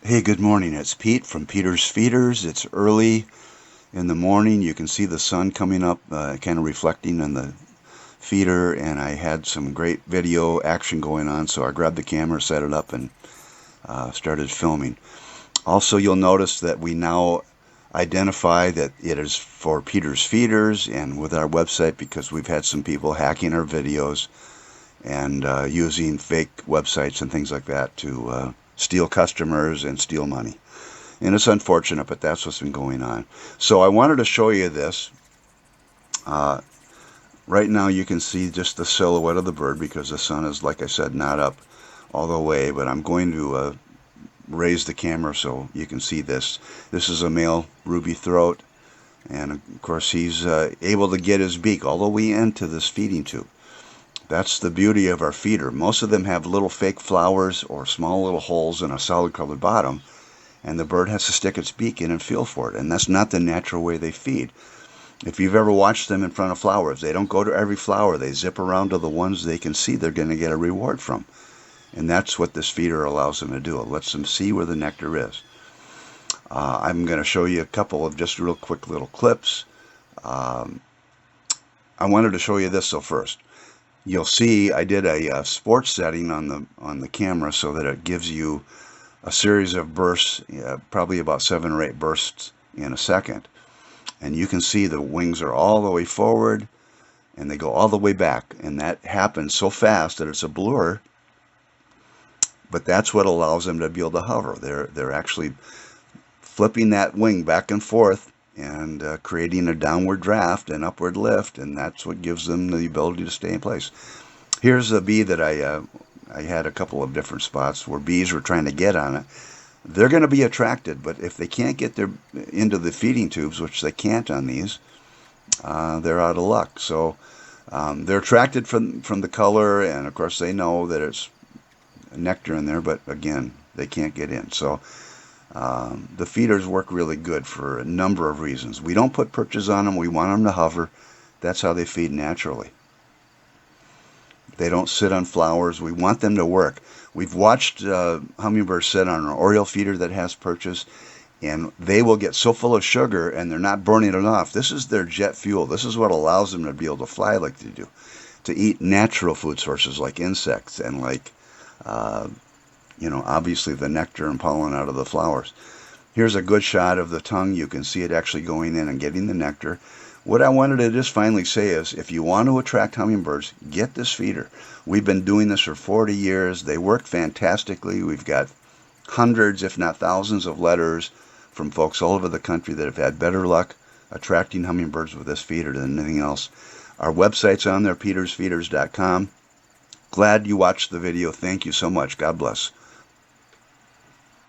Hey, good morning. It's Pete from Peter's Feeders. It's early in the morning. You can see the sun coming up, kind of reflecting on the feeder, and I had some great video action going on, so I grabbed the camera, set it up, and started filming. Also, you'll notice that we now identify that it is for Peter's Feeders and with our website because we've had some people hacking our videos and using fake websites and things like that to steal customers and steal money. And it's unfortunate, but that's what's been going on. So I wanted to show you this. Right now you can see just the silhouette of the bird because the sun is, like I said, not up all the way, but I'm going to raise the camera so you can see this. This is a male ruby throat, and of course he's able to get his beak all the way into this feeding tube. That's the beauty of our feeder. Most of them have little fake flowers or small little holes in a solid colored bottom, and the bird has to stick its beak in and feel for it, and that's not the natural way they feed. If you've ever watched them in front of flowers, they don't go to every flower. They zip around to the ones they can see they're going to get a reward from, and that's what this feeder allows them to do. It lets them see where the nectar is. I'm going to show you a couple of just real quick little clips. I wanted to show you this first. You'll see I did a sports setting on the camera so that it gives you a series of bursts, probably about 7 or 8 bursts in a second. And you can see the wings are all the way forward and they go all the way back. And that happens so fast that it's a blur, but that's what allows them to be able to hover. They're actually flipping that wing back and forth and creating a downward draft and upward lift, and that's what gives them the ability to stay in place. Here's a bee that I had a couple of different spots where bees were trying to get on it. They're going to be attracted, but if they can't get into the feeding tubes, which they can't on these, they're out of luck. So they're attracted from the color, and of course they know that it's nectar in there, but again, they can't get in. So the feeders work really good for a number of reasons. We don't put perches on them. We want them to hover. That's how they feed naturally. They don't sit on flowers. We want them to work. We've watched hummingbirds sit on an Oriole feeder that has perches, and they will get so full of sugar and they're not burning it off. This is their jet fuel. This is what allows them to be able to fly like they do, to eat natural food sources like insects and like obviously the nectar and pollen out of the flowers. Here's a good shot of the tongue. You can see it actually going in and getting the nectar. What I wanted to just finally say is, if you want to attract hummingbirds, get this feeder. We've been doing this for 40 years. They work fantastically. We've got hundreds, if not thousands, of letters from folks all over the country that have had better luck attracting hummingbirds with this feeder than anything else. Our website's on there, petersfeeders.com. Glad you watched the video. Thank you so much. God bless.